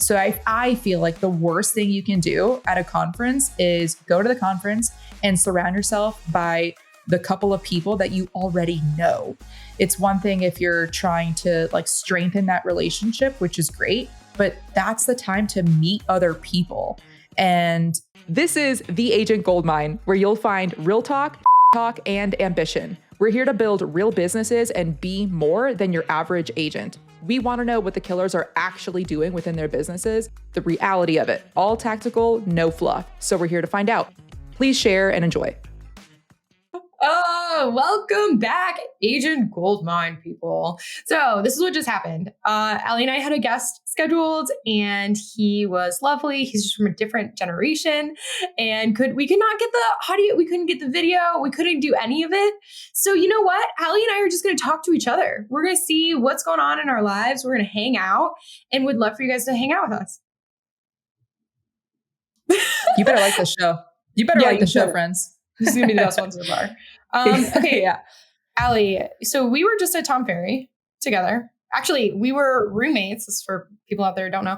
So I feel like the worst thing you can do at a conference is go to the conference and surround yourself by the couple of people that you already know. It's one thing if you're trying to like strengthen that relationship, which is great, but that's the time to meet other people. And this is the Agent Goldmine, where you'll find real talk, and ambition. We're here to build real businesses and be more than your average agent. We want to know what the killers are actually doing within their businesses, the reality of it, all tactical, no fluff. So we're here to find out. Please share and enjoy. Oh, welcome back, Agent Goldmine, people. So this is what just happened. Ali and I had a guest scheduled, and he was lovely. He's just from a different generation, and we could not get the audio. We couldn't get the video. We couldn't do any of it. So you know what? Ali and I are just going to talk to each other. We're going to see what's going on in our lives. We're going to hang out, and would love for you guys to hang out with us. You better like the show. You better like the show, friends. This is going to be the best one so far. Okay, yeah. Ali, so we were just at Tom Ferry together. Actually, we were roommates. This is for people out there who don't know.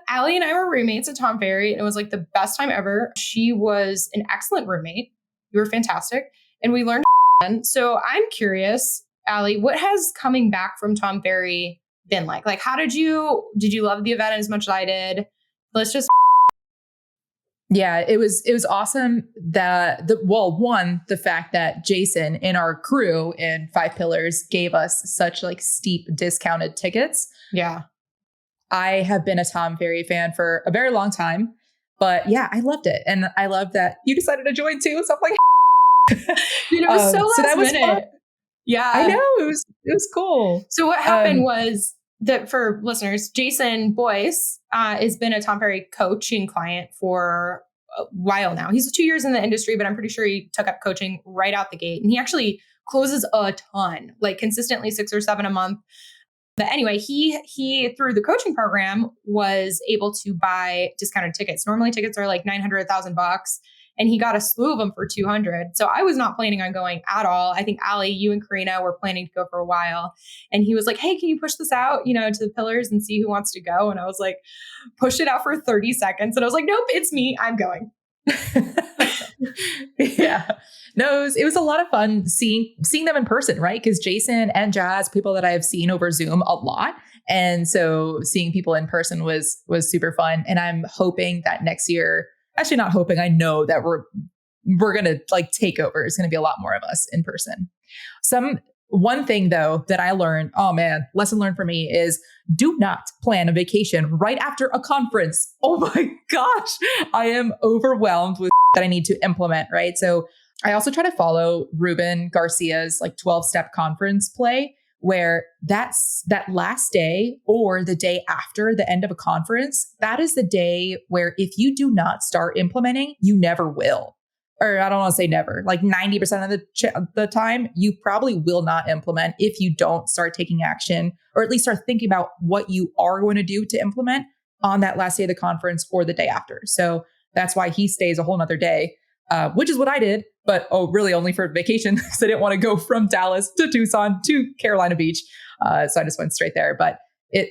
Ali and I were roommates at Tom Ferry, and it was like the best time ever. She was an excellent roommate. You were fantastic. And we learned. So I'm curious, Ali, what has coming back from Tom Ferry been like? Like, how did you love the event as much as I did? Let's just. Yeah, it was awesome that the fact that Jason in our crew in Five Pillars gave us such like steep discounted tickets. Yeah. I have been a Tom Ferry fan for a very long time, but yeah, I loved it. And I love that you decided to join too. So I'm like, dude, it was so last minute. Fun. Yeah. I know, it was cool. So what happened was that, for listeners, Jason Boyce has been a Tom Ferry coaching client for a while now. He's 2 years in the industry, but I'm pretty sure he took up coaching right out the gate. And he actually closes a ton, like consistently 6 or 7 a month. But anyway, he through the coaching program was able to buy discounted tickets. Normally tickets are like $900, $1,000, and he got a slew of them for $200. So I was not planning on going at all. I think Ali, you and Karina were planning to go for a while. And he was like, hey, can you push this out, to the pillars and see who wants to go? And I was like, push it out for 30 seconds. And I was like, nope, it's me. I'm going. Yeah. No, it was a lot of fun seeing them in person, right? Because Jason and Jazz, people that I have seen over Zoom a lot. And so seeing people in person was super fun. And I'm hoping that next year, actually not hoping, I know that we're going to like take over. It's going to be a lot more of us in person. One thing though that I learned, oh man, lesson learned for me is do not plan a vacation right after a conference. Oh my gosh, I am overwhelmed with that I need to implement, right? So I also try to follow Ruben Garcia's like 12-step conference play, where that's that last day or the day after the end of a conference, that is the day where if you do not start implementing, you never will. Or I don't want to say never, like 90% of the time, you probably will not implement if you don't start taking action, or at least start thinking about what you are going to do to implement on that last day of the conference or the day after. So that's why he stays a whole nother day, which is what I did, but really only for vacation. So I didn't want to go from Dallas to Tucson to Carolina Beach. So I just went straight there. But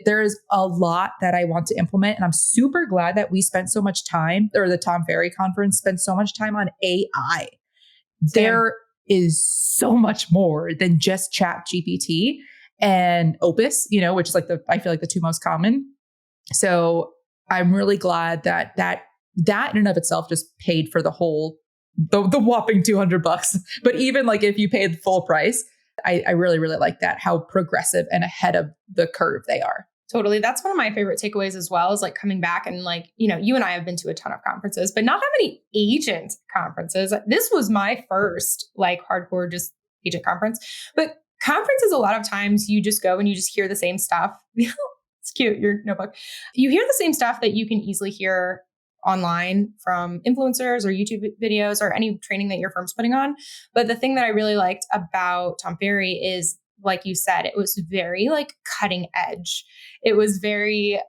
there is a lot that I want to implement. And I'm super glad that we spent so much time, or the Tom Ferry Conference spent so much time on AI. There is so much more than just Chat GPT and Opus, which is like I feel like the two most common. So I'm really glad that in and of itself just paid for the whopping $200. But even like if you paid the full price, I really, really like that, how progressive and ahead of the curve they are. Totally. That's one of my favorite takeaways as well, is like coming back and like, you and I have been to a ton of conferences, but not that many agent conferences. This was my first like hardcore just agent conference. But conferences, a lot of times you just go and you just hear the same stuff. It's cute, your notebook. You hear the same stuff that you can easily hear online from influencers or YouTube videos or any training that your firm's putting on. But the thing that I really liked about Tom Ferry is, like you said, it was very like cutting edge. It was very,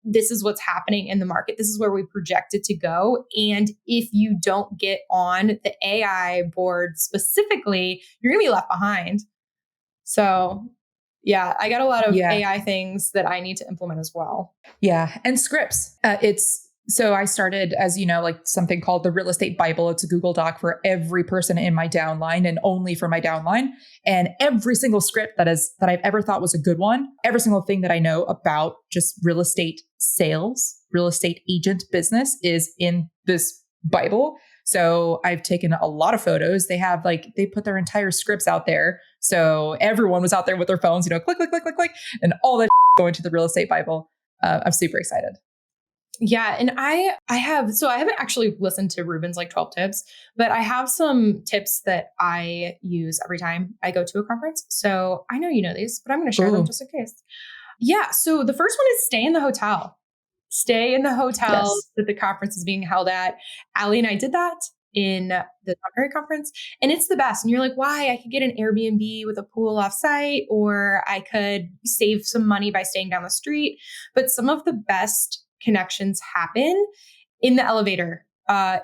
this is what's happening in the market. This is where we project it to go. And if you don't get on the AI board specifically, you're going to be left behind. So Yeah, I got a lot of Yeah. AI things that I need to implement as well. Yeah. And scripts. So I started, as you know, like something called the Real Estate Bible. It's a Google Doc for every person in my downline and only for my downline. And every single script that I've ever thought was a good one, every single thing that I know about just real estate sales, real estate agent business is in this Bible. So I've taken a lot of photos. They put their entire scripts out there. So everyone was out there with their phones, click, click, click, click, click, and all that going to the Real Estate Bible. I'm super excited. Yeah. And I haven't actually listened to Ruben's like 12 tips, but I have some tips that I use every time I go to a conference. So I know you know these, but I'm going to share them just in case. Yeah. So the first one is stay in the hotel. Stay in the hotel that the conference is being held at. Ali and I did that in the Tom Ferry Conference, and it's the best. And you're like, why? I could get an Airbnb with a pool offsite, or I could save some money by staying down the street. But some of the best connections happen in the elevator,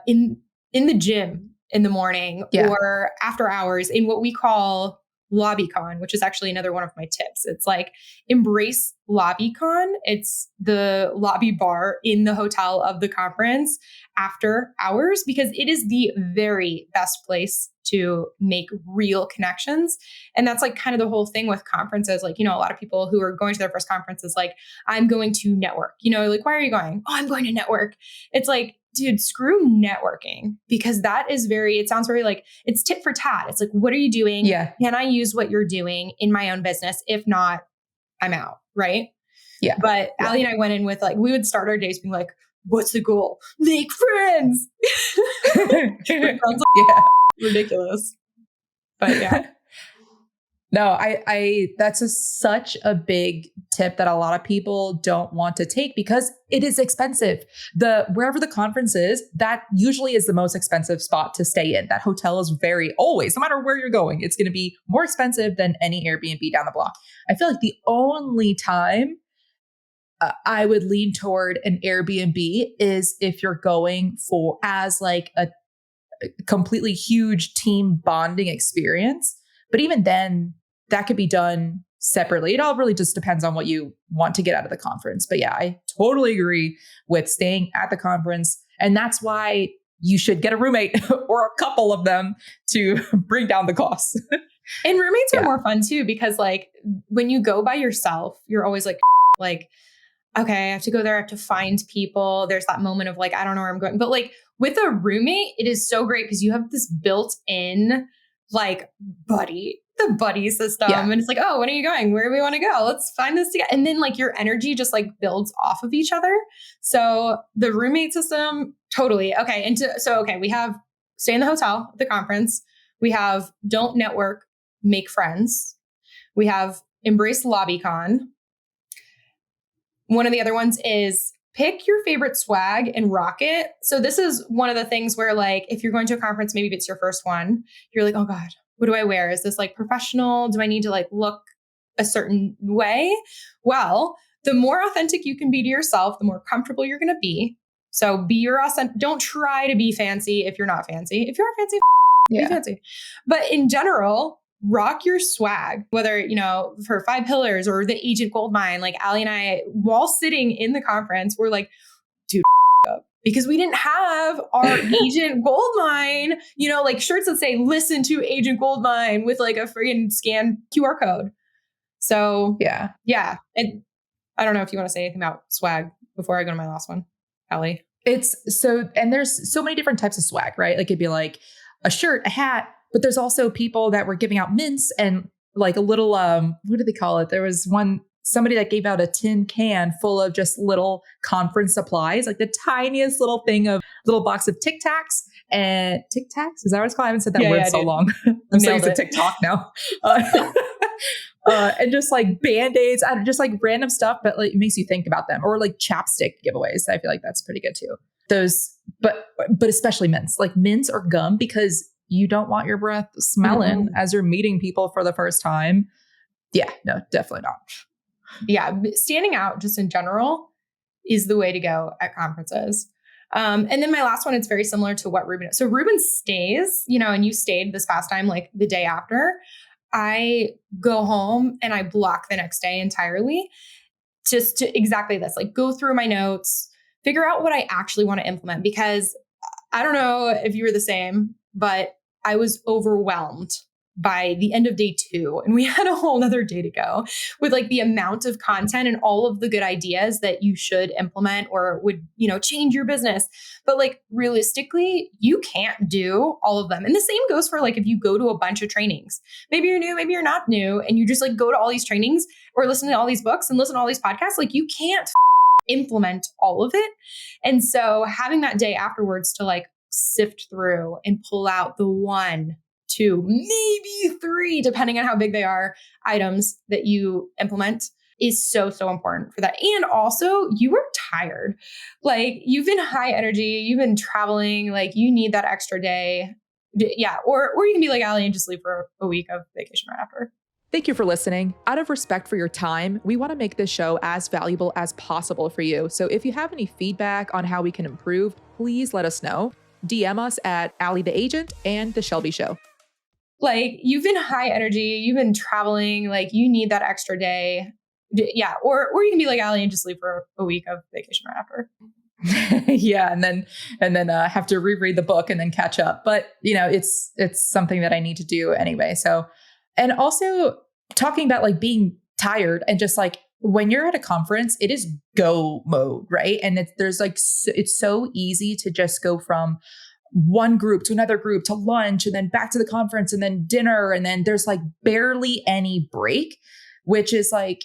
in the gym in the morning, or after hours in what we call Lobbycon, which is actually another one of my tips. It's like embrace Lobbycon. It's the lobby bar in the hotel of the conference after hours, because it is the very best place to make real connections. And that's like kind of the whole thing with conferences. Like, a lot of people who are going to their first conference is like, I'm going to network, like, why are you going? Oh, I'm going to network. It's like, dude, screw networking, because it sounds very like it's tit for tat. It's like, what are you doing? Yeah. Can I use what you're doing in my own business? If not, I'm out. Right. Yeah. But Ali and I went in with like, we would start our days being like, what's the goal? Make friends. It sounds like ridiculous. But yeah. No, I that's such a big tip that a lot of people don't want to take because it is expensive. Wherever the conference is, that usually is the most expensive spot to stay in. That hotel is always, no matter where you're going, it's going to be more expensive than any Airbnb down the block. I feel like the only time I would lean toward an Airbnb is if you're going as like a completely huge team bonding experience. But even then, that could be done separately. It all really just depends on what you want to get out of the conference. But yeah, I totally agree with staying at the conference. And that's why you should get a roommate or a couple of them to bring down the costs. And roommates are more fun too, because like when you go by yourself, you're always like, okay, I have to go there. I have to find people. There's that moment of like, I don't know where I'm going. But like with a roommate, it is so great because you have this built in like the buddy system. Yeah. And it's like, oh, when are you going? Where do we want to go? Let's find this together. And then like your energy just like builds off of each other. So the roommate system, totally. Okay. And we have stay in the hotel at the conference. We have don't network, make friends. We have embrace Lobbycon. One of the other ones is pick your favorite swag and rock it. So this is one of the things where like, if you're going to a conference, maybe if it's your first one, you're like, oh God, what do I wear? Is this like professional? Do I need to like look a certain way? Well, the more authentic you can be to yourself, the more comfortable you're going to be. So be your authentic. Don't try to be fancy if you're not fancy. If you're not fancy, be fancy. But in general, rock your swag, whether, for 5 Pillars or the Agent Goldmine. Like Ali and I, while sitting in the conference, we're like, dude, up. Because we didn't have our Agent Goldmine, like shirts that say, listen to Agent Goldmine with like a freaking scanned QR code. So yeah. And I don't know if you want to say anything about swag before I go to my last one, Ali. And there's so many different types of swag, right? Like it'd be like a shirt, a hat, but there's also people that were giving out mints and like a little, what do they call it? There was somebody that gave out a tin can full of just little conference supplies, like the tiniest little thing of little box of Tic Tacs. And Tic Tacs? Is that what it's called? I haven't said that word in so long. I'm so used to TikTok now. And just like Band-Aids, just like random stuff, but like it makes you think about them. Or like chapstick giveaways. I feel like that's pretty good too. But especially mints, like mints or gum, because you don't want your breath smelling as you're meeting people for the first time. Yeah, no, definitely not. Yeah, standing out just in general is the way to go at conferences. And then my last one, it's very similar to what Ruben. So Ruben stays, and you stayed this past time, like the day after. I go home and I block the next day entirely just to exactly this, like go through my notes, figure out what I actually want to implement. Because I don't know if you were the same, but I was overwhelmed by the end of day 2. And we had a whole nother day to go with like the amount of content and all of the good ideas that you should implement or would, change your business. But like realistically, you can't do all of them. And the same goes for like if you go to a bunch of trainings. Maybe you're new, maybe you're not new, and you just like go to all these trainings or listen to all these books and listen to all these podcasts. Like you can't implement all of it. And so having that day afterwards to like sift through and pull out the 1, 2, maybe 3, depending on how big they are, items that you implement is so, so important for that. And also you were tired. Like you've been high energy, you've been traveling, like you need that extra day. Yeah. Or you can be like Ali and just leave for a week of vacation right after. Thank you for listening. Out of respect for your time, we want to make this show as valuable as possible for you. So if you have any feedback on how we can improve, please let us know. DM us at Ali the Agent and The Shelby Show. Like you've been high energy, you've been traveling, like you need that extra day. Yeah. Or you can be like Ali and just leave for a week of vacation right after. Yeah. And then have to reread the book and then catch up. But it's something that I need to do anyway. So, and also talking about like being tired and just like when you're at a conference, it is go mode, right? And it's so easy to just go from one group to another group to lunch and then back to the conference and then dinner. And then there's like barely any break, which is like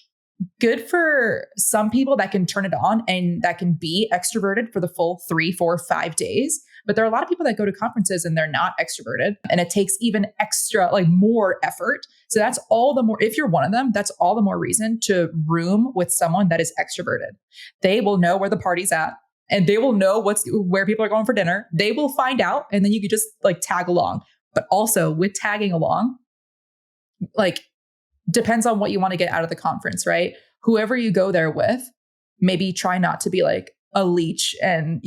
good for some people that can turn it on and that can be extroverted for the full 3, 4, 5 days. But there are a lot of people that go to conferences and they're not extroverted and it takes even extra, like more effort. So that's all the more, if you're one of them, that's all the more reason to room with someone that is extroverted. They will know where the party's at and they will know where people are going for dinner. They will find out and then you could just like tag along. But also with tagging along, like depends on what you want to get out of the conference, right? Whoever you go there with, maybe try not to be like a leech. And,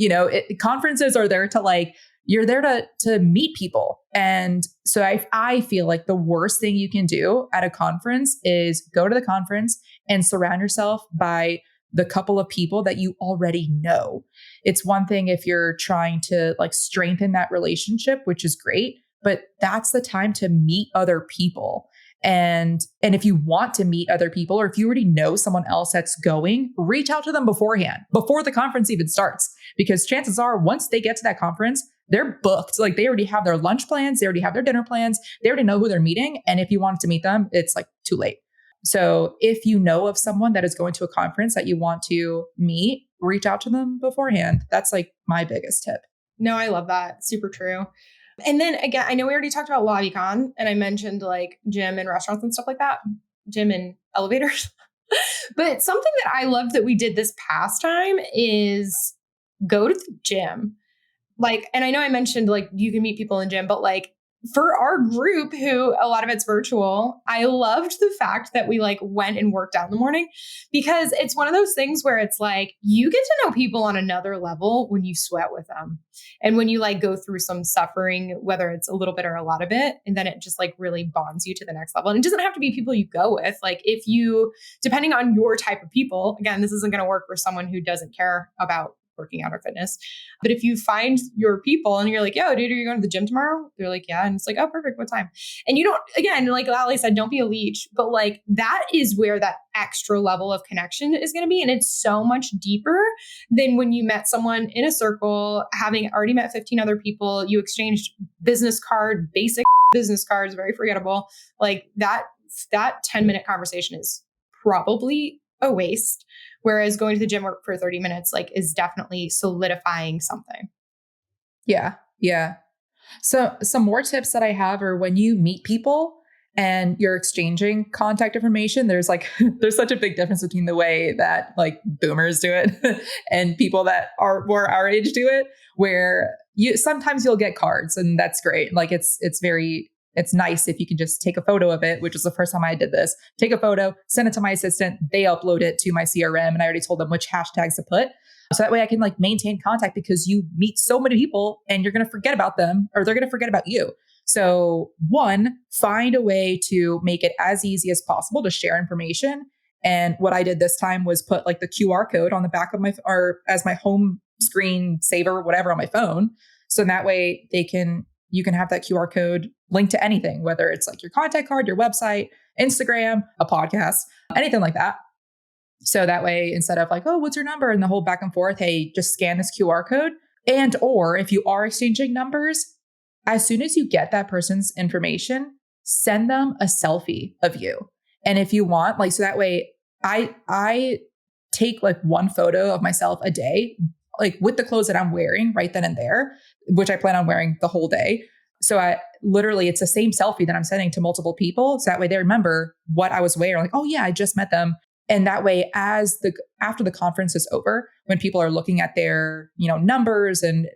conferences are there to like, you're there to meet people. And so I feel like the worst thing you can do at a conference is go to the conference and surround yourself by the couple of people that you already know. It's one thing if you're trying to like strengthen that relationship, which is great, but that's the time to meet other people. And if you want to meet other people, or if you already know someone else that's going, reach out to them beforehand, before the conference even starts, because chances are once they get to that conference, they're booked. Like they already have their lunch plans. They already have their dinner plans. They already know who they're meeting. And if you want to meet them, it's like too late. So if you know of someone that is going to a conference that you want to meet, reach out to them beforehand. That's like my biggest tip. No, I love that. Super true. And then again, I know we already talked about Lobbycon and I mentioned like gym and restaurants and stuff like that, gym and elevators. But something that I love that we did this past time is go to the gym. Like, and I know I mentioned like you can meet people in gym, but like for our group who a lot of it's virtual, I loved the fact that we like went and worked out in the morning because it's one of those things where it's like you get to know people on another level when you sweat with them. And when you like go through some suffering, whether it's a little bit or a lot of it, and then it just like really bonds you to the next level. And it doesn't have to be people you go with. Like if you, depending on your type of people, again, this isn't going to work for someone who doesn't care about working out or fitness. But if you find your people and you're like, yo, dude, are you going to the gym tomorrow? They're like, yeah. And it's like, oh, perfect. What time? And you don't, again, like Ali said, don't be a leech, but like that is where that extra level of connection is going to be. And it's so much deeper than when you met someone in a circle, having already met 15 other people, you exchanged basic business cards, very forgettable. Like that 10-minute conversation is probably a waste. Whereas going to the gym for 30 minutes, like is definitely solidifying something. Yeah. Yeah. So some more tips that I have are when you meet people and you're exchanging contact information, there's such a big difference between the way that like boomers do it and people that are more our age do it, where sometimes you'll get cards and that's great. Like it's nice if you can just take a photo of it, which is the first time I did this. Take a photo, send it to my assistant. They upload it to my CRM and I already told them which hashtags to put. So that way I can like maintain contact because you meet so many people and you're going to forget about them or they're going to forget about you. So one, find a way to make it as easy as possible to share information. And what I did this time was put like the QR code on the back of my, or as my home screen saver, whatever on my phone. So that way you can have that QR code linked to anything, whether it's like your contact card, your website, Instagram, a podcast, anything like that. So that way, instead of like, oh, what's your number? And the whole back and forth, hey, just scan this QR code. And, or if you are exchanging numbers, as soon as you get that person's information, send them a selfie of you. And if you want, like, so that way I take like one photo of myself a day, like with the clothes that I'm wearing right then and there, which I plan on wearing the whole day. So it's the same selfie that I'm sending to multiple people. So that way they remember what I was wearing. Like, oh yeah, I just met them. And that way, after the conference is over, when people are looking at their, numbers and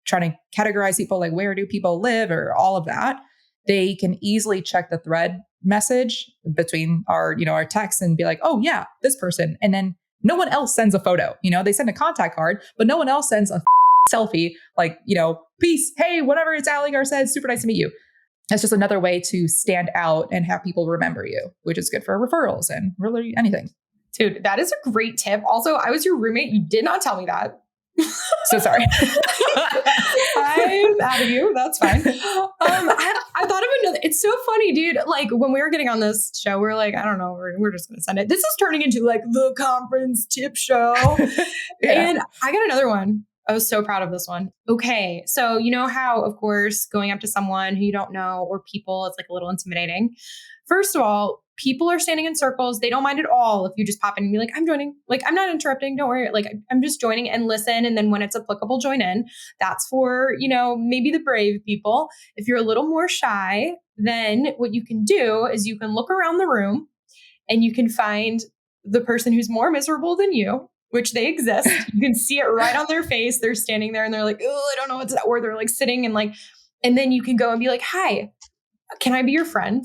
trying to categorize people, like where do people live or all of that, they can easily check the thread message between our texts and be like, oh yeah, this person. And then no one else sends a photo. They send a contact card, but no one else sends a selfie like, peace. Hey, whatever, it's Ali Garced. Super nice to meet you. That's just another way to stand out and have people remember you, which is good for referrals and really anything. Dude, that is a great tip. Also, I was your roommate. You did not tell me that. So sorry. I'm out of you. That's fine. I thought of another. It's so funny, dude. Like when we were getting on this show, we were like, I don't know, we're just going to send it. This is turning into like the conference tip show. Yeah. And I got another one. I was so proud of this one. Okay. So you know how, of course, going up to someone who you don't know or people, it's like a little intimidating. First of all, people are standing in circles. They don't mind at all if you just pop in and be like, I'm joining. Like, I'm not interrupting. Don't worry. Like, I'm just joining and listen. And then when it's applicable, join in. That's for, maybe the brave people. If you're a little more shy, then what you can do is you can look around the room and you can find the person who's more miserable than you, which they exist. You can see it right on their face. They're standing there and they're like, oh, I don't know what's that. Or they're like sitting and then you can go and be like, hi, can I be your friend?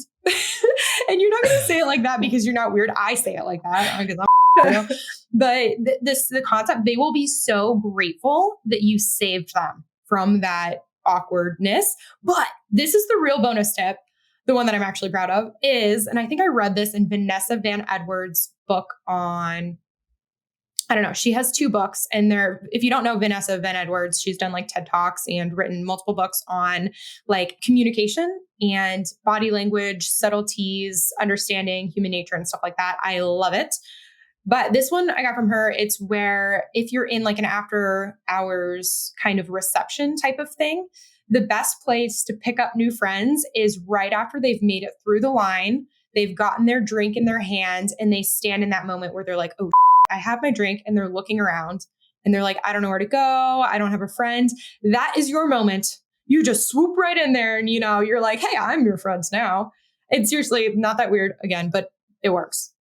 And you're not going to say it like that because you're not weird. I say it like that because I'm but the concept, they will be so grateful that you saved them from that awkwardness. But this is the real bonus tip. The one that I'm actually proud of is, and I think I read this in Vanessa Van Edwards' book on, I don't know. She has 2 books and if you don't know Vanessa Van Edwards, she's done like TED Talks and written multiple books on like communication and body language, subtleties, understanding human nature and stuff like that. I love it. But this one I got from her, it's where if you're in like an after hours kind of reception type of thing, the best place to pick up new friends is right after they've made it through the line, they've gotten their drink in their hand and they stand in that moment where they're like, oh, I have my drink, and they're looking around and they're like, I don't know where to go. I don't have a friend. That is your moment. You just swoop right in there and, you're like, hey, I'm your friends now. It's seriously not that weird again, but it works.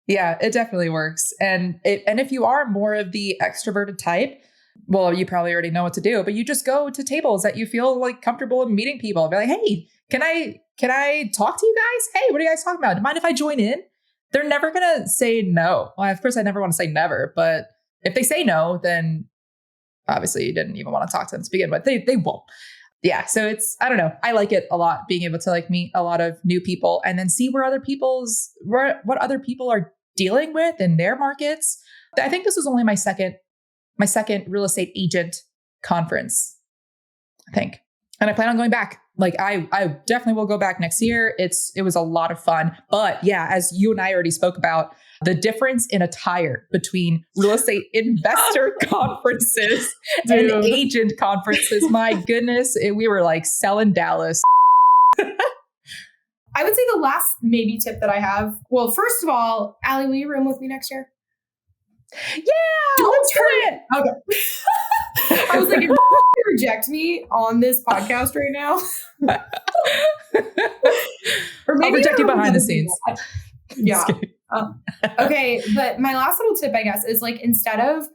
Yeah, it definitely works. And if you are more of the extroverted type, well, you probably already know what to do, but you just go to tables that you feel like comfortable in meeting people. Be like, hey, can I talk to you guys? Hey, what are you guys talking about? Do you mind if I join in? They're never going to say no. Well, of course, I never want to say never, but if they say no, then obviously you didn't even want to talk to them to begin with. They won't. Yeah. So I don't know. I like it a lot, being able to like meet a lot of new people and then see what other people are dealing with in their markets. I think this was only my second real estate agent conference, I think. And I plan on going back. Like I definitely will go back next year. It was a lot of fun. But yeah, as you and I already spoke about, the difference in attire between real estate investor conferences and agent conferences, my goodness, we were like selling Dallas. I would say the last maybe tip that I have. Well, first of all, Ali, will you room with me next year? Yeah, let's do it. Okay. I was like, if you reject me on this podcast right now, or maybe I'll reject you behind the scenes. Yeah. Okay. But my last little tip, I guess, is like, instead of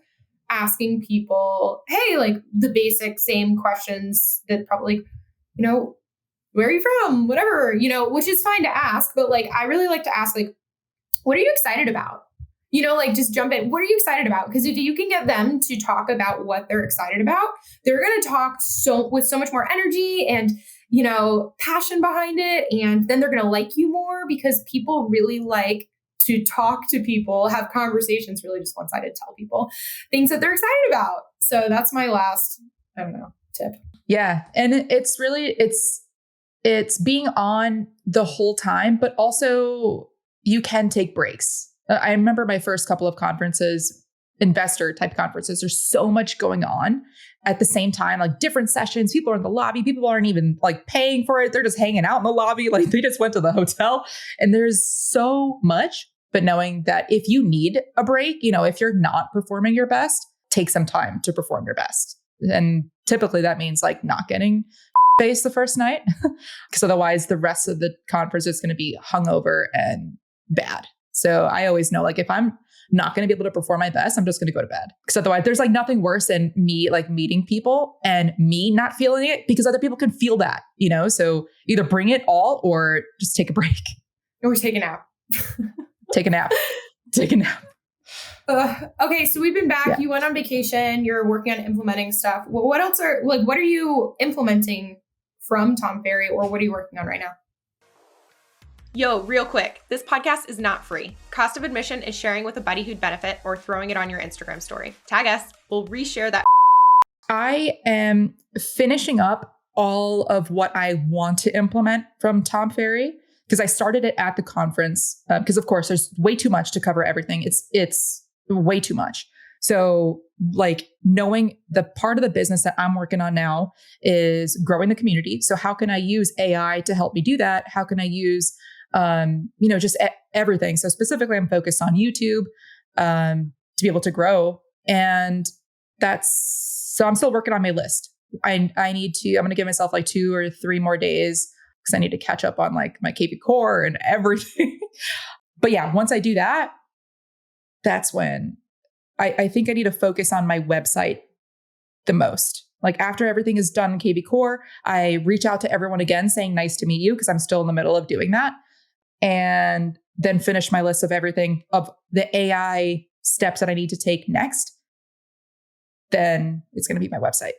asking people, hey, like the basic same questions that probably, where are you from? Whatever, which is fine to ask. But like, I really like to ask, like, what are you excited about? Like just jump in. What are you excited about? Because if you can get them to talk about what they're excited about, they're going to talk with so much more energy and passion behind it. And then they're going to like you more because people really like to talk to people, have conversations, really just one-sided tell people things that they're excited about. So that's my last, tip. Yeah. And it's really, it's being on the whole time, but also you can take breaks. I remember my first couple of conferences, investor type conferences, there's so much going on at the same time, like different sessions. People are in the lobby. People aren't even like paying for it. They're just hanging out in the lobby. Like they just went to the hotel and there's so much, but knowing that if you need a break, if you're not performing your best, take some time to perform your best. And typically that means like not getting face the first night, because otherwise the rest of the conference is going to be hungover and bad. So I always know, like, if I'm not going to be able to perform my best, I'm just going to go to bed. Because otherwise there's like nothing worse than me like meeting people and me not feeling it, because other people can feel that, so either bring it all or just take a break. Or take a nap. Take a nap. Take a nap. Okay, so we've been back. Yeah. You went on vacation. You're working on implementing stuff. Well, what are you implementing from Tom Ferry, or what are you working on right now? Yo, real quick, this podcast is not free. Cost of admission is sharing with a buddy who'd benefit or throwing it on your Instagram story. Tag us. We'll reshare that. I am finishing up all of what I want to implement from Tom Ferry, because I started it at the conference, because of course there's way too much to cover everything. It's way too much. So like knowing the part of the business that I'm working on now is growing the community. So how can I use AI to help me do that? How can I use, just everything. So specifically I'm focused on YouTube, to be able to grow. And so I'm still working on my list. I'm going to give myself like 2 or 3 more days, because I need to catch up on like my KP core and everything. But yeah, once I do that, that's when I think I need to focus on my website the most. Like after everything is done in KB Core, I reach out to everyone again saying, nice to meet you, because I'm still in the middle of doing that. And then finish my list of everything of the AI steps that I need to take next. Then it's going to be my website.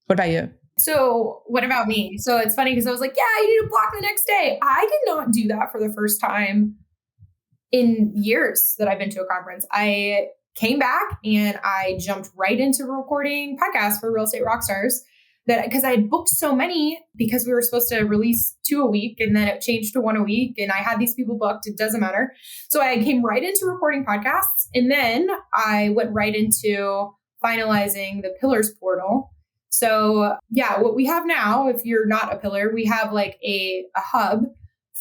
What about you? So what about me? So it's funny because I was like, yeah, you need to block the next day. I did not do that for the first time in years that I've been to a conference. I came back and I jumped right into recording podcasts for Real Estate Rockstars, because I had booked so many, because we were supposed to release 2 a week and then it changed to 1 a week and I had these people booked. It doesn't matter. So I came right into recording podcasts, and then I went right into finalizing the Pillars portal. So yeah, what we have now, if you're not a pillar, we have like a hub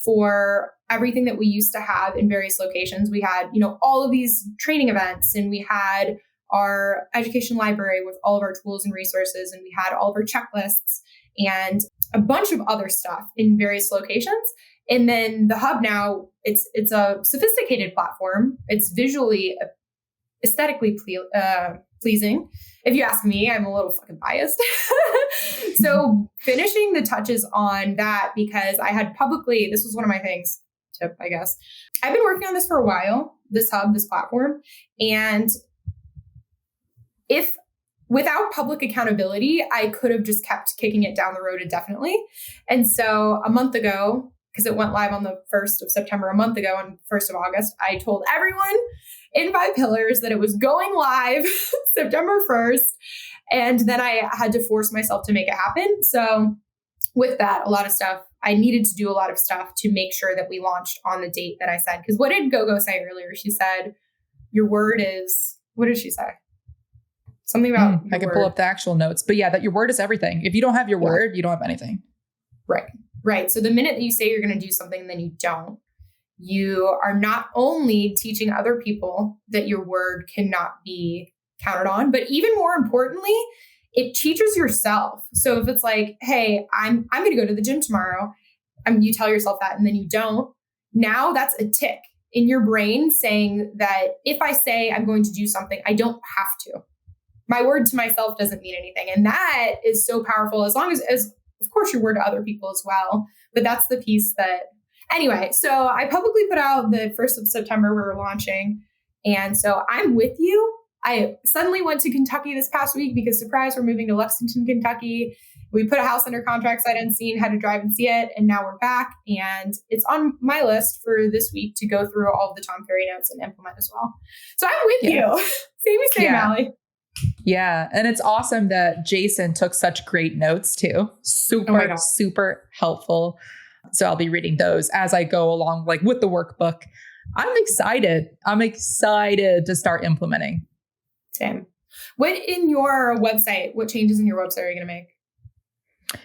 for everything that we used to have in various locations. We had, all of these training events, and we had our education library with all of our tools and resources, and we had all of our checklists and a bunch of other stuff in various locations. And then the hub now, it's a sophisticated platform. It's visually, aesthetically pleasing. If you ask me, I'm a little fucking biased. So finishing the touches on that, because I had publicly, this was one of my things, tip, I guess. I've been working on this for a while, this hub, this platform. And if without public accountability, I could have just kept kicking it down the road indefinitely. And so a month ago, because it went live on the 1st of September, a month ago on 1st of August, I told everyone in 5 Pillars that it was going live September 1st. And then I had to force myself to make it happen. So with that, I needed to do a lot of stuff to make sure that we launched on the date that I said. Because what did Gogo say earlier? She said, your word is, what did she say? Something about I can pull up the actual notes. But yeah, that your word is everything. If you don't have your word, you don't have anything. Right. So the minute that you say you're going to do something and then you don't, you are not only teaching other people that your word cannot be counted on, but even more importantly, it teaches yourself. So if it's like, hey, I'm going to go to the gym tomorrow, you tell yourself that and then you don't, now that's a tick in your brain saying that if I say I'm going to do something, I don't have to. My word to myself doesn't mean anything. And that is so powerful, as long as of course your word to other people as well. But that's the piece that, anyway, so I publicly put out the 1st of September, we were launching. And so I'm with you. I suddenly went to Kentucky this past week because, surprise, we're moving to Lexington, Kentucky. We put a house under contract sight unseen, had to drive and see it. And now we're back. And it's on my list for this week to go through all of the Tom Ferry notes and implement as well. So I'm with you. Same, Ali. Yeah. And it's awesome that Jason took such great notes too. Super helpful. So I'll be reading those as I go along, like with the workbook. I'm excited to start implementing. Same. What changes in your website are you going to make?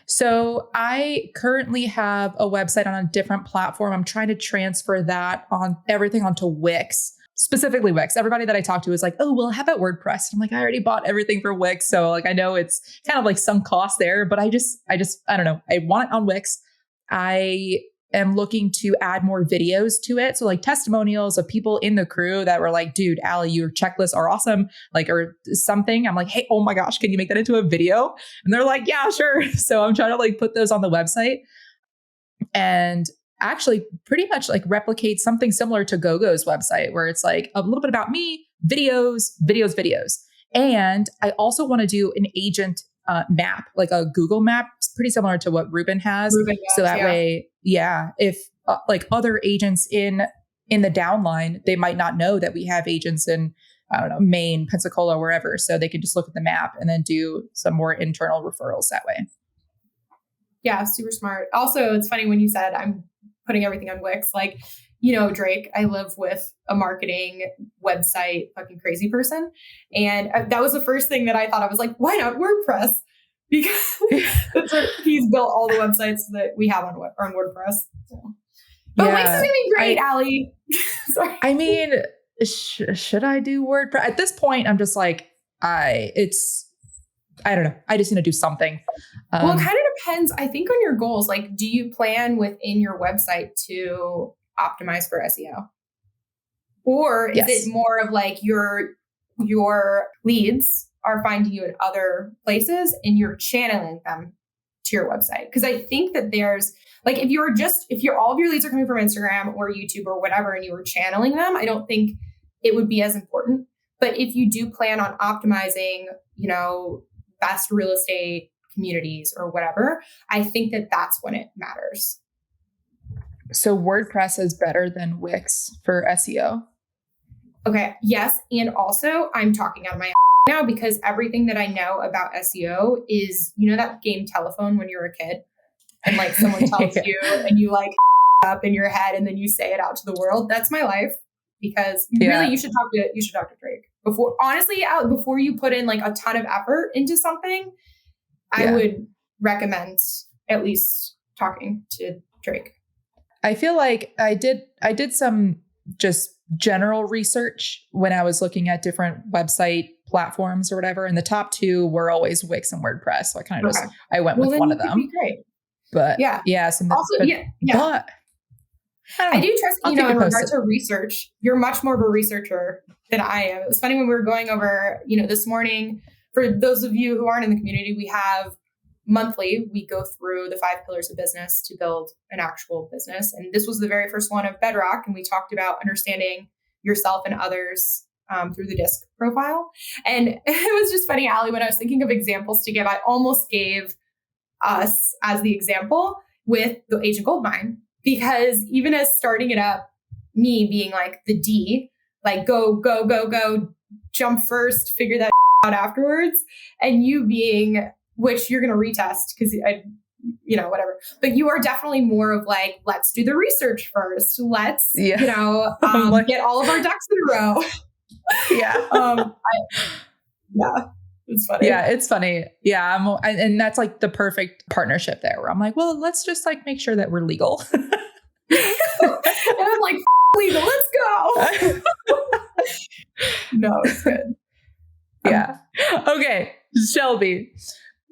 So I currently have a website on a different platform. I'm trying to transfer that everything onto Wix, specifically Wix. Everybody that I talk to is like, oh, well, how about WordPress? I'm like, I already bought everything for Wix. So like, I know it's kind of like some cost there, but I don't know. I want it on Wix. I am looking to add more videos to it. So like testimonials of people in the crew that were like, dude, Ali, your checklists are awesome. Like, or something. I'm like, hey, oh my gosh, can you make that into a video? And they're like, yeah, sure. So I'm trying to like put those on the website and actually pretty much like replicate something similar to GoGo's website where it's like a little bit about me, videos. And I also want to do an agent map, like a Google map, pretty similar to what Ruben has. So that way, if like other agents in the downline, they might not know that we have agents in, I don't know, Maine, Pensacola, wherever. So they can just look at the map and then do some more internal referrals that way. Yeah, super smart. Also, it's funny when you said I'm putting everything on Wix, like, you know, Drake, I live with a marketing website fucking crazy person. And that was the first thing that I thought. I was like, why not WordPress? Because he's built all the websites that we have on WordPress. So. But Wix is going to be great, Ali. Sorry. I mean, should I do WordPress? At this point, I'm just like, I don't know. I just need to do something. Well, it kind of depends, I think, on your goals. Like, do you plan within your website to optimize for SEO? Or is it more of like your leads are finding you in other places and you're channeling them to your website? Because I think that there's like, if all of your leads are coming from Instagram or YouTube or whatever, and you were channeling them, I don't think it would be as important. But if you do plan on optimizing, you know, best real estate communities or whatever, I think that that's when it matters. So WordPress is better than Wix for SEO? Okay. Yes. And also I'm talking out of my now because everything that I know about SEO is, you know, that game Telephone when you were a kid and like someone tells you and you like up in your head and then you say it out to the world. That's my life because really you should talk to Drake before you put in like a ton of effort into something. I would recommend at least talking to Drake. I feel like I did some just general research when I was looking at different website platforms or whatever. And the top two were always Wix and WordPress. So I kind of I went with one of them. Great. But yeah. So but I do trust, you know, in regards to research, you're much more of a researcher than I am. It was funny when we were going over, you know, this morning, for those of you who aren't in the community, we have monthly, we go through the 5 pillars of business to build an actual business. And this was the very first one of Bedrock. And we talked about understanding yourself and others through the DISC profile. And it was just funny, Ali, when I was thinking of examples to give, I almost gave us as the example with the Agent Goldmine, because even as starting it up, me being like the D, like go, jump first, figure that out afterwards. And you being, which you're going to retest because you know, whatever. But you are definitely more of like, let's do the research first. Let's, you know, get all of our ducks in a row. It's funny. Yeah, it's funny. Yeah, and that's like the perfect partnership there where I'm like, well, let's just like make sure that we're legal. And I'm like, legal, let's go. No, it's good. Yeah. Okay, Shelby.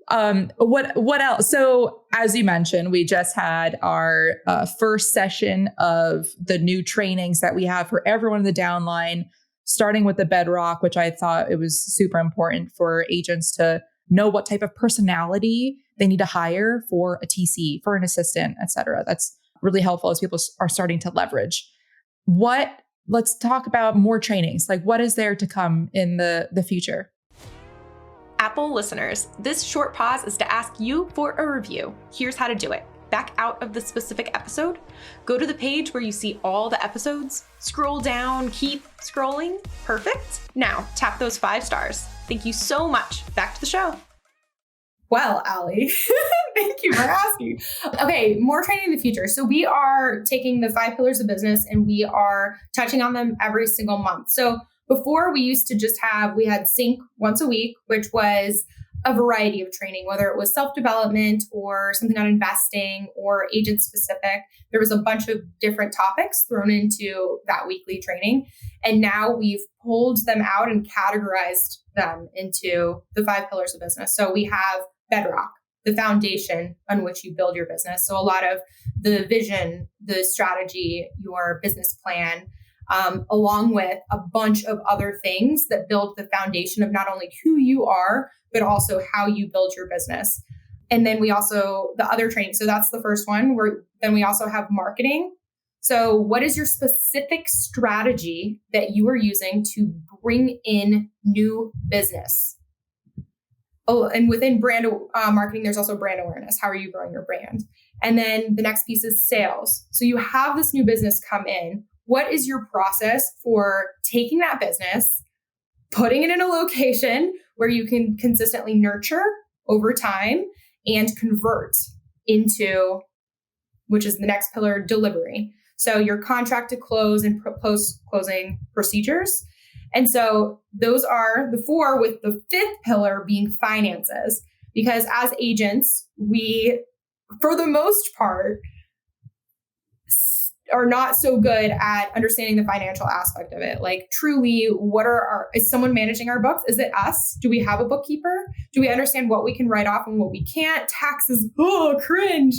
What else? So as you mentioned, we just had our first session of the new trainings that we have for everyone in the downline, starting with the Bedrock, which I thought it was super important for agents to know what type of personality they need to hire for a TC, for an assistant, et cetera. That's really helpful as people are starting to leverage. Let's talk about more trainings. Like what is there to come in the future? Apple listeners, this short pause is to ask you for a review. Here's how to do it. Back out of the specific episode, go to the page where you see all the episodes, scroll down, keep scrolling. Perfect. Now tap those 5 stars. Thank you so much. Back to the show. Well, Ali, thank you for asking. Okay, more training in the future. So we are taking the 5 pillars of business and we are touching on them every single month. So before we used to just we had Sync once a week, which was a variety of training, whether it was self-development or something on investing or agent specific. There was a bunch of different topics thrown into that weekly training. And now we've pulled them out and categorized them into the 5 pillars of business. So we have Bedrock, the foundation on which you build your business. So a lot of the vision, the strategy, your business plan, along with a bunch of other things that build the foundation of not only who you are, but also how you build your business. And then we also, the other training, so that's the first one, then we also have marketing. So what is your specific strategy that you are using to bring in new business? Oh, and within brand marketing, there's also brand awareness. How are you growing your brand? And then the next piece is sales. So you have this new business come in. What is your process for taking that business, putting it in a location where you can consistently nurture over time and convert into, which is the next pillar, delivery. So your contract to close and post-closing procedures. And so those are the 4, with the 5th pillar being finances. Because as agents, we, for the most part, are not so good at understanding the financial aspect of it. Like truly, is someone managing our books? Is it us? Do we have a bookkeeper? Do we understand what we can write off and what we can't? Taxes, cringe.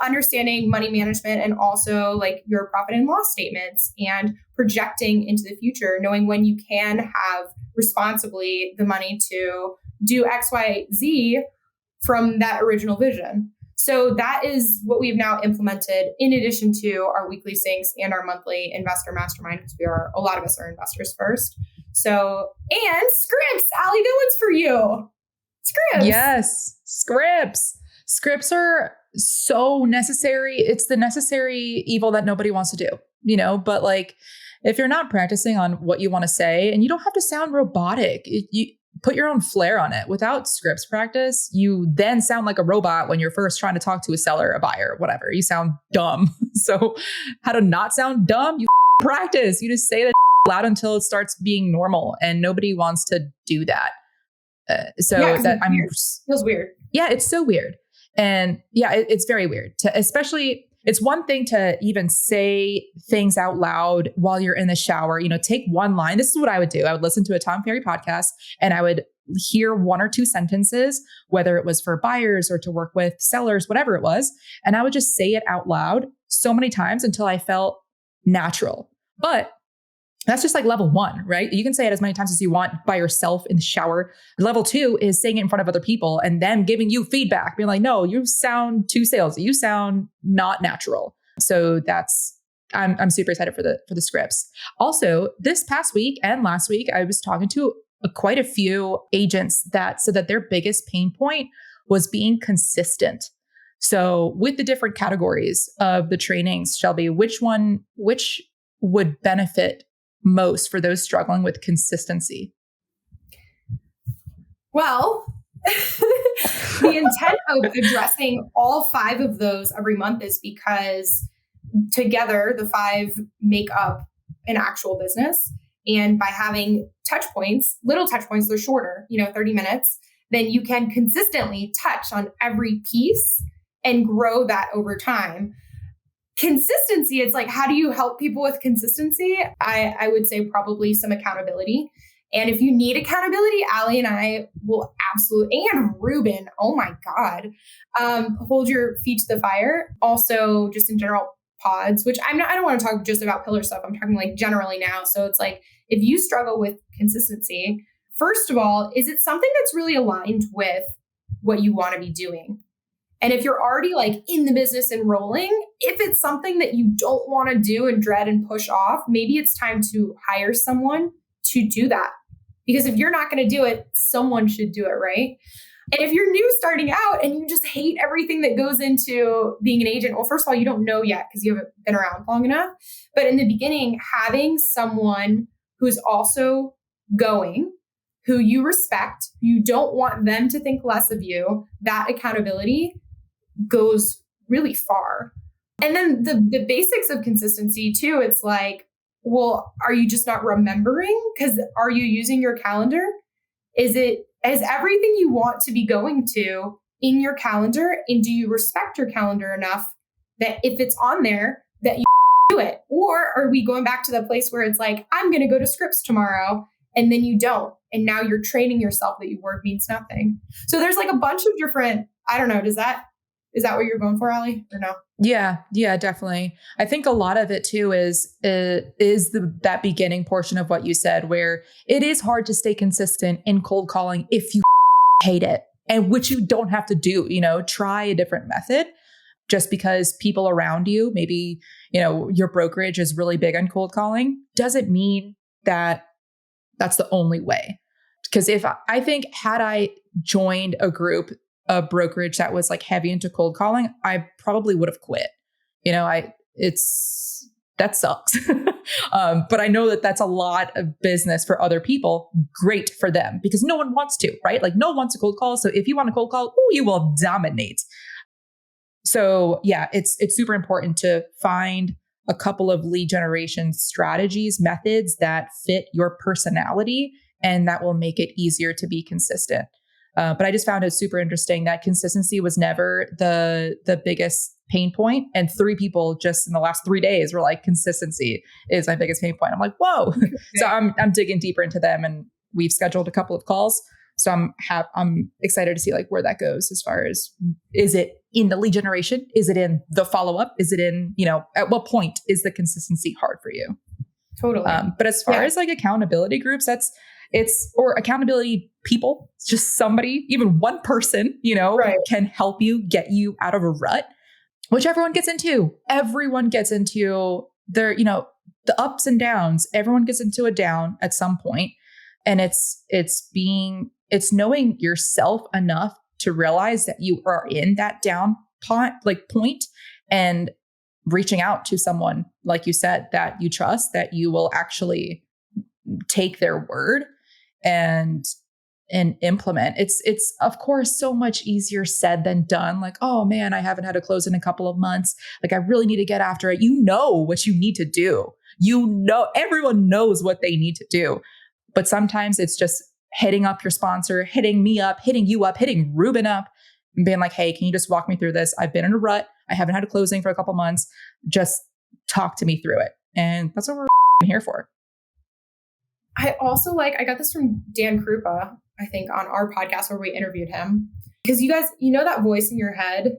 Understanding money management and also like your profit and loss statements and projecting into the future, knowing when you can have responsibly the money to do X, Y, Z from that original vision. So that is what we've now implemented in addition to our weekly syncs and our monthly investor mastermind, because a lot of us are investors first. So, and scripts, Ali, good ones for you. Scripts. Yes, scripts. Scripts are so necessary. It's the necessary evil that nobody wants to do, but like, if you're not practicing on what you want to say, and you don't have to sound robotic, you put your own flair on it. Without scripts practice, you then sound like a robot when you're first trying to talk to a seller, a buyer, whatever. You sound dumb. So how to not sound dumb? You practice. You just say that loud until it starts being normal, and nobody wants to do that. Feels weird. Yeah, it's so weird. And yeah, it's very weird especially. It's one thing to even say things out loud while you're in the shower, take one line. This is what I would do. I would listen to a Tom Ferry podcast and I would hear 1 or 2 sentences, whether it was for buyers or to work with sellers, whatever it was. And I would just say it out loud so many times until I felt natural. But that's just like level 1, right? You can say it as many times as you want by yourself in the shower. Level 2 is saying it in front of other people and them giving you feedback, being like, no, you sound too salesy. You sound not natural. So I'm super excited for the scripts. Also, this past week and last week, I was talking to quite a few agents that said that their biggest pain point was being consistent. So with the different categories of the trainings, Shelby, which would benefit most for those struggling with consistency? Well, the intent of addressing all 5 of those every month is because together the 5 make up an actual business. And by having little touch points, they're shorter, 30 minutes, then you can consistently touch on every piece and grow that over time. Consistency, it's like, how do you help people with consistency? I would say probably some accountability. And if you need accountability, Ali and I will absolutely, and Ruben, oh my God, hold your feet to the fire. Also, just in general, pods, which I don't want to talk just about pillar stuff. I'm talking like generally now. So it's like, if you struggle with consistency, first of all, is it something that's really aligned with what you want to be doing? And if you're already like in the business and rolling, if it's something that you don't want to do and dread and push off, maybe it's time to hire someone to do that. Because if you're not going to do it, someone should do it, right? And if you're new starting out and you just hate everything that goes into being an agent, well, first of all, you don't know yet because you haven't been around long enough. But in the beginning, having someone who's also going, who you respect, you don't want them to think less of you, that accountability goes really far. And then the basics of consistency too, it's like, well, are you just not remembering? Because are you using your calendar? Is everything you want to be going to in your calendar? And do you respect your calendar enough that if it's on there, that you do it? Or are we going back to the place where it's like, I'm going to go to Scripps tomorrow, and then you don't. And now you're training yourself that your word means nothing. So there's like a bunch of different, I don't know, is that what you're going for, Ali, or no? Yeah, definitely. I think a lot of it too is that beginning portion of what you said, where it is hard to stay consistent in cold calling if you hate it, and which you don't have to do. Try a different method. Just because people around you, maybe your brokerage is really big on cold calling, doesn't mean that that's the only way. Because had I joined a brokerage that was like heavy into cold calling, I probably would have quit. That sucks. But I know that that's a lot of business for other people. Great for them because no one wants to, right? Like no one wants a cold call. So if you want a cold call, you will dominate. So yeah, it's super important to find a couple of lead generation strategies, methods that fit your personality, and that will make it easier to be consistent. But I just found it super interesting that consistency was never the biggest pain point. And 3 people just in the last 3 days were like, consistency is my biggest pain point. I'm like, whoa. So I'm digging deeper into them, and we've scheduled a couple of calls. So I'm excited to see like where that goes as far as, is it in the lead generation? Is it in the follow-up? Is it in, at what point is the consistency hard for you? Totally. But as far as like accountability groups, or accountability people, it's just somebody, even one person, right, can help you get you out of a rut, which everyone gets into. Everyone gets into their, the ups and downs. Everyone gets into a down at some point. And it's knowing yourself enough to realize that you are in that down point, and reaching out to someone, like you said, that you trust, that you will actually take their word and implement. It's of course so much easier said than done. Like, oh man, I haven't had a close in a couple of months. Like I really need to get after it. You know what you need to do. Everyone knows what they need to do. But sometimes it's just hitting up your sponsor, hitting me up, hitting you up, hitting Ruben up, and being like, hey, can you just walk me through this? I've been in a rut. I haven't had a closing for a couple months. Just talk to me through it. And that's what we're here for. I also I got this from Dan Krupa, I think, on our podcast where we interviewed him. Because you guys, that voice in your head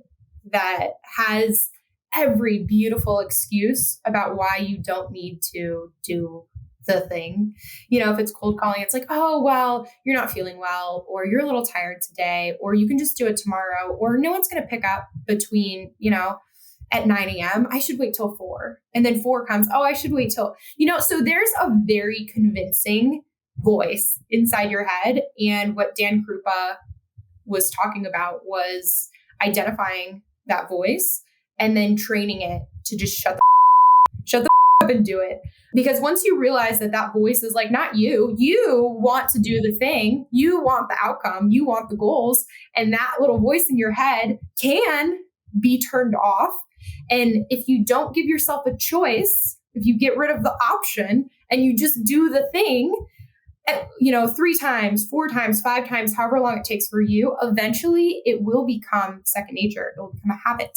that has every beautiful excuse about why you don't need to do the thing. If it's cold calling, it's like, oh, well, you're not feeling well, or you're a little tired today, or you can just do it tomorrow, or no one's going to pick up between, at 9 a.m. I should wait till 4. And then 4 comes, oh, I should wait till, so there's a very convincing voice inside your head. And what Dan Krupa was talking about was identifying that voice and then training it to just shut the up and do it. Because once you realize that voice is like, not you want to do the thing, you want the outcome, you want the goals, and that little voice in your head can be turned off. And if you don't give yourself a choice, if you get rid of the option and you just do the thing, 3 times, 4 times, 5 times, however long it takes for you, eventually it will become second nature. It will become a habit,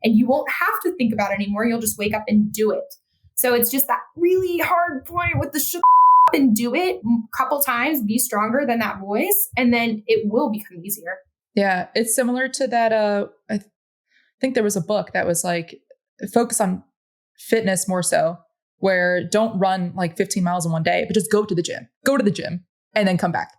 and you won't have to think about it anymore. You'll just wake up and do it. So it's just that really hard point with the shut up and do it a couple times, be stronger than that voice, and then it will become easier. Yeah, it's similar to that. I think there was a book that was like, focus on fitness more so, where don't run like 15 miles in one day, but just go to the gym and then come back.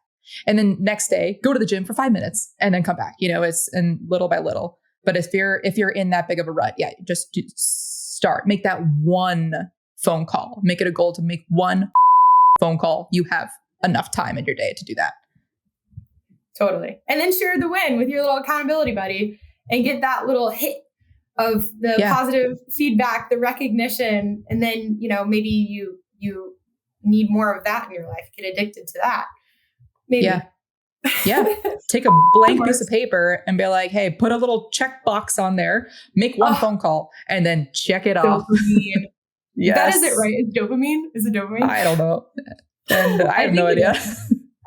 And then next day, go to the gym for 5 minutes and then come back. It's and little by little. But if you're in that big of a rut, yeah, just start. Make that one phone call. Make it a goal to make one phone call. You have enough time in your day to do that. Totally. And then share the win with your little accountability buddy and get that little hit of the positive feedback, the recognition. And then, maybe you need more of that in your life, get addicted to that. Maybe. Yeah. Take a blank piece of paper and be like, hey, put a little check box on there, make one phone call, and then check it off. Yes. That is it, right? Is dopamine? Is it dopamine? I don't know. And I have no idea.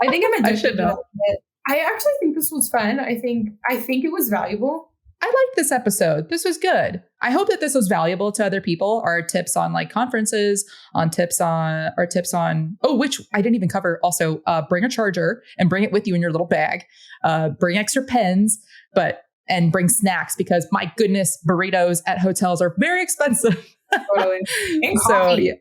I think I'm addicted I should to know. that. I actually think this was fun. I think it was valuable. I liked this episode. This was good. I hope that this was valuable to other people. Our tips on like conferences, which I didn't even cover. Also, bring a charger and bring it with you in your little bag. Bring extra pens, and bring snacks because my goodness, burritos at hotels are very expensive. Totally. And coffee.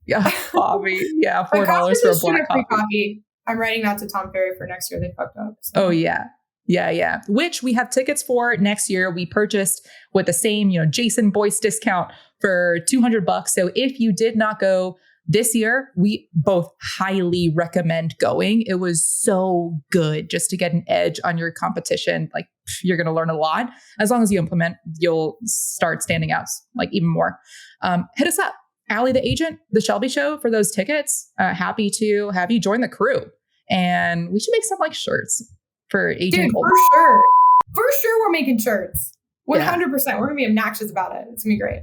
So coffee. Yeah, $4 for a black coffee. I'm writing that to Tom Ferry for next year. They fucked up. So. Oh yeah. Yeah. Which we have tickets for next year. We purchased with the same, Jason Boyce discount for $200. So if you did not go this year, we both highly recommend going. It was so good just to get an edge on your competition. Like you're going to learn a lot. As long as you implement, you'll start standing out like even more. Hit us up. Ali the Agent, The Shelby Show for those tickets. Happy to have you join the crew. And we should make some like shirts for Agent Goldmine. For sure we're making shirts. 100%. We're going to be obnoxious about it. It's going to be great.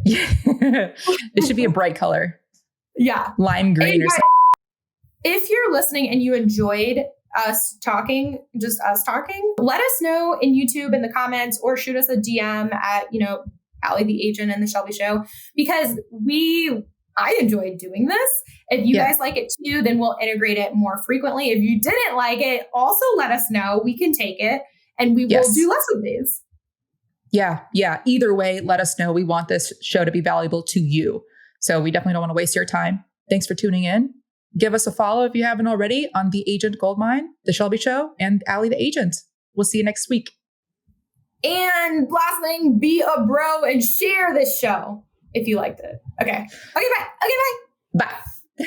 It should be a bright color. Yeah. Lime green or something. If you're listening and you enjoyed us talking, let us know in YouTube in the comments or shoot us a DM at, Ali the Agent and The Shelby Show, because I enjoyed doing this. If you guys like it too, then we'll integrate it more frequently. If you didn't like it, also let us know. We can take it and we will do less of these. Yeah. Either way, let us know. We want this show to be valuable to you. So we definitely don't want to waste your time. Thanks for tuning in. Give us a follow if you haven't already on the Agent Goldmine, The Shelby Show, and Ali the Agent. We'll see you next week. And last thing, be a bro and share this show if you liked it. Okay, bye. Bye.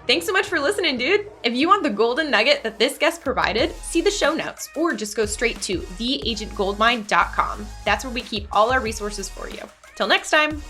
Thanks so much for listening, dude. If you want the golden nugget that this guest provided, see the show notes or just go straight to theagentgoldmine.com. That's where we keep all our resources for you. Till next time.